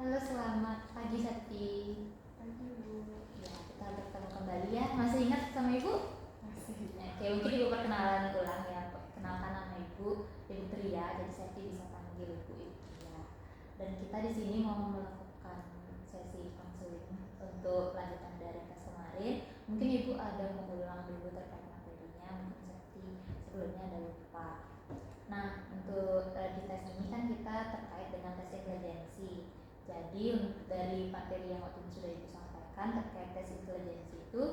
Halo, selamat pagi Sakti. Pagi Bu. Ya, kita bertemu kembali ya. Masih ingat sama Ibu? Masih. Oke, mungkin Ibu perkenalan ulang ya. Perkenalkan nama Ibu Tria. Jadi Sakti bisa panggil Ibu Tria. Dan kita di sini mau melakukan sesi konseling untuk lanjutan dari tes kemarin. Mungkin Ibu ada mengulang dulu terkait materinya. Mungkin Sakti sebelumnya ada lupa. Nah, untuk di tes ini kan kita terkait dengan tes intelijensi. Jadi dari materi yang waktu itu sudah Ibu sampaikan terkait tes intelijensi itu,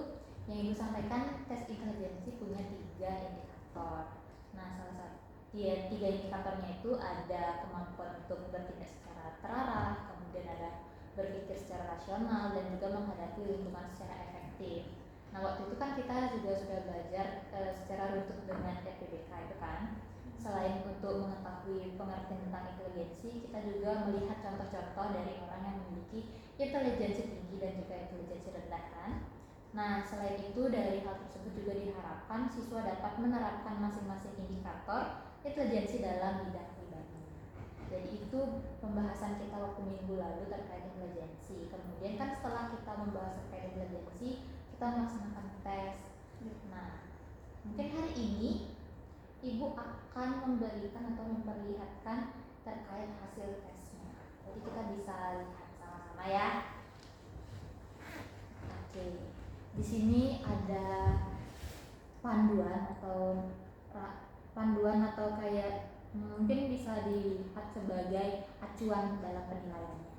yang Ibu sampaikan tes intelijensi punya 3 indikator. Nah, salah satu tiga indikatornya itu ada kemampuan untuk bertindak secara terarah, kemudian ada berpikir secara rasional, dan juga menghadapi lingkungan secara efektif. Nah, waktu itu kan kita juga sudah belajar secara runtut dengan RPBK itu kan. Selain untuk mengetahui pengertian tentang intelijensi, kita juga melihat contoh-contoh dari orang yang memiliki intelijensi tinggi dan juga intelijensi rendah kan. Nah, selain itu dari hal tersebut juga diharapkan siswa dapat menerapkan masing-masing indikator intelijensi dalam bidang pribadinya. Jadi itu pembahasan kita waktu minggu lalu terkait intelijensi. Kemudian kan setelah kita membahas terkait intelijensi, kita melaksanakan tes. Nah, mungkin hari ini Ibu akan memberikan atau memperlihatkan terkait hasil tesnya. Jadi kita bisa lihat sama-sama ya. Oke. Di sini ada panduan atau kayak mungkin bisa dilihat sebagai acuan dalam penilaiannya.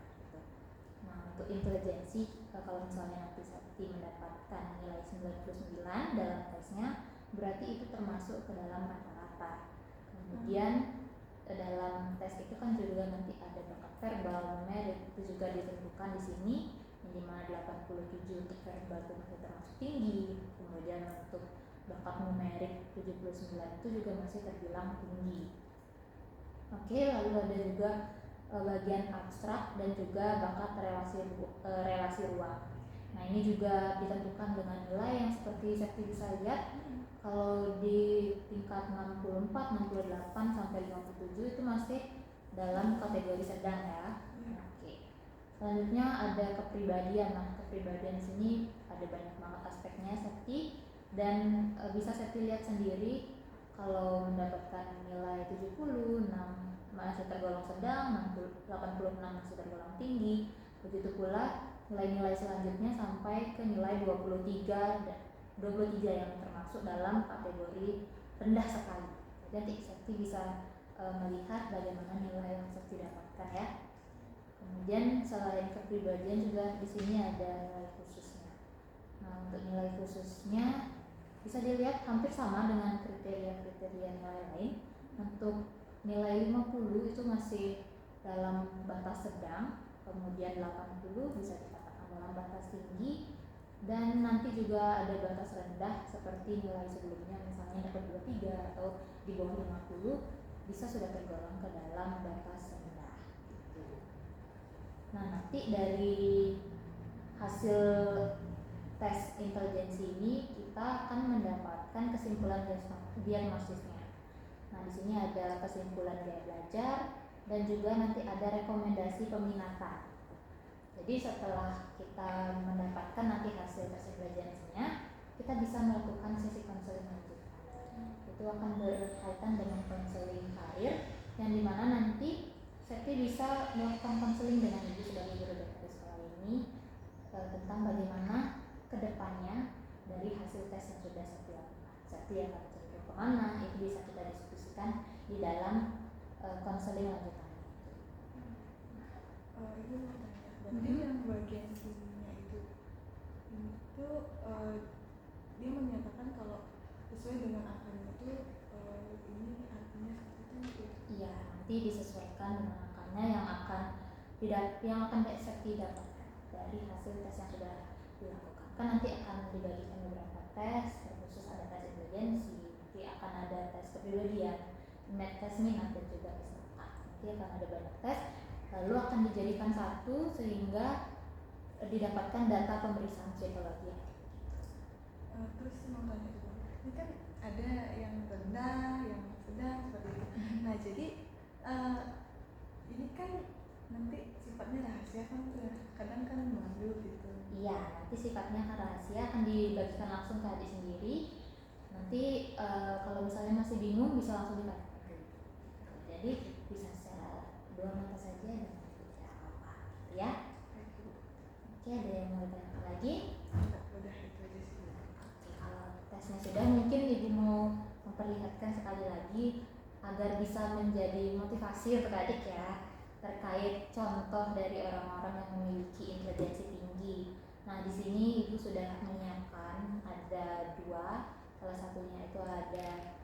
Nah, untuk intelijensi kalau misalnya nanti Sakti mendapatkan nilai 99 dalam tesnya, berarti itu termasuk ke dalam rata-rata. Kemudian dalam tes itu kan juga nanti ada bakat verbal, numerik, itu juga ditentukan di sini, minimal 87 untuk verbal itu masih termasuk tinggi. Kemudian untuk bakat numerik 79 itu juga masih terbilang tinggi. Oke, lalu ada juga bagian abstrak dan juga bakat relasi ruang. Nah, ini juga ditentukan dengan nilai yang seperti Sakti bisa lihat. Kalau di tingkat 64, 68 sampai 57 itu masih dalam kategori sedang ya. Oke. Selanjutnya ada kepribadian. Nah, kepribadian sini ada banyak banget aspeknya Sakti, dan bisa Sakti lihat sendiri kalau mendapatkan nilai 76 masih tergolong sedang, 86 masih tergolong tinggi. Begitu pula nilai-nilai selanjutnya sampai ke nilai 23 yang termasuk dalam kategori rendah sekali. Jadi Sakti bisa melihat bagaimana nilai yang Sakti dapatkan ya. Kemudian selain kepribadian juga di sini ada nilai khususnya. Nah, untuk nilai khususnya bisa dilihat hampir sama dengan kriteria nilai lain. Untuk nilai 50 itu masih dalam batas sedang, kemudian 80 bisa dikatakan dalam batas tinggi, dan nanti juga ada batas rendah seperti nilai sebelumnya, misalnya dapat 23 atau di bawah 50 bisa sudah tergolong ke dalam batas rendah. Nah, nanti dari hasil tes intelijensi ini kita akan mendapatkan kesimpulan diagnosisnya. Nah, di sini ada kesimpulan gaya belajar dan juga nanti ada rekomendasi peminatan. Jadi setelah kita mendapatkan nanti hasil tes intelijensinya, kita bisa melakukan sesi konseling lanjutan. Itu akan berkaitan dengan konseling karir, yang dimana nanti Sakti bisa melakukan konseling dengan Ibu sebagai guru BK di sekolah ini tentang bagaimana kedepannya dari hasil tes yang sudah Sakti lakukan. Sakti akan cenderung kemana, itu bisa kita diskusikan di dalam konseling lanjutan. Ibu mau tanya, berarti yang bagian sininya itu dia menyatakan kalau sesuai dengan angkanya itu ini artinya seperti itu. Iya, nanti disesuaikan dengan angkanya yang akan Sakti dapatkan dari hasil tes yang sudah dilakukan. Kan nanti akan dibagikan beberapa tes, khusus ada tes intelijensi, nanti akan ada tes kepribadian, tes minat dan juga tes bakat. Nanti akan ada banyak tes, lalu akan dijadikan satu sehingga didapatkan data pemeriksaan psikologi. Terus mau tanya dulu, ini kan ada yang rendah, yang sedang seperti itu. Nah, jadi ini kan nanti sifatnya rahasia kan tuh ya, kadang kan malu gitu. Iya, nanti sifatnya akan rahasia, akan dibagikan langsung ke adik sendiri. Nanti kalau misalnya masih bingung bisa langsung ditanya. Jadi bisa secara dua mata saja dan tidak apa-apa, ya. Oke, ada yang mau ditanyakan lagi? Enggak, udah itu aja sih. Oke, kalau tesnya sudah, mungkin ibu mau memperlihatkan sekali lagi agar bisa menjadi motivasi untuk adik ya, terkait contoh dari orang-orang yang memiliki intelijensi tinggi. Nah, di sini ibu sudah menyiapkan ada dua, salah satunya itu ada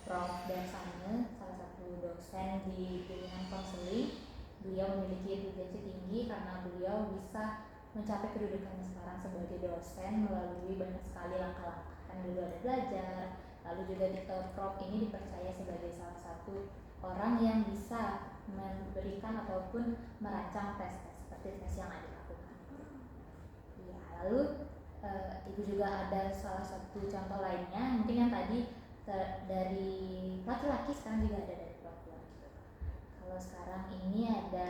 Prof. Darsane, salah satu dosen di bimbingan konseling. Beliau memiliki intelijensi tinggi karena beliau bisa mencapai kedudukannya sekarang sebagai dosen melalui banyak sekali langkah-langkah. Kan dulu ada belajar, lalu juga Prof ini dipercaya sebagai salah satu orang yang bisa memberikan ataupun merancang tes-tes seperti tes yang ada lakukan. Ya, lalu ibu juga ada salah satu contoh lainnya, mungkin yang tadi dari laki-laki, sekarang juga ada dari perempuan. Kalau sekarang ini ada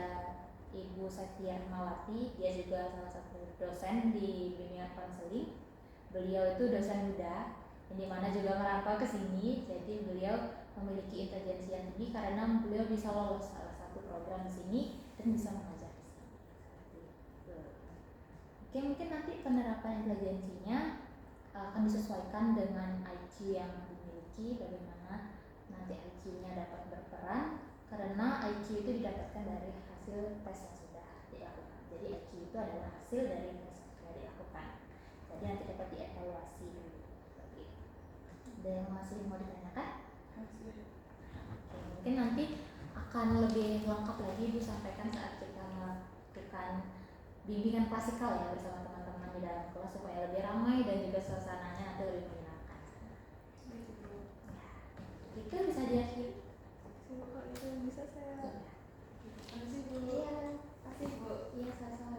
Ibu Septia Mawati, dia juga salah satu dosen di bimbingan konseling. Beliau itu dosen muda, yang dimana juga merantau ke sini. Jadi beliau memiliki intelijensi yang tinggi karena beliau bisa lolos salah satu program di sini dan bisa mengajar di sini. Oke, mungkin nanti penerapan intelijensinya akan disesuaikan dengan IQ yang dimiliki, bagaimana nanti IQ-nya dapat berperan, karena IQ itu didapatkan dari hasil tes yang sudah dilakukan. Jadi IQ itu adalah hasil dari tes yang sudah dilakukan. Jadi nanti dapat dievaluasi. Ada yang masih mau ditanyakan? Oke, mungkin nanti akan lebih lengkap lagi disampaikan saat kita melakukan bimbingan klasikal ya bersama teman-teman di dalam kelas supaya lebih ramai dan juga suasananya nanti lebih menyenangkan. Ya, itu bisa diakhiri. Kalau itu bisa saya. Iya. Terima kasih Bu. Iya. Terima kasih Bu. Iya, sama-sama.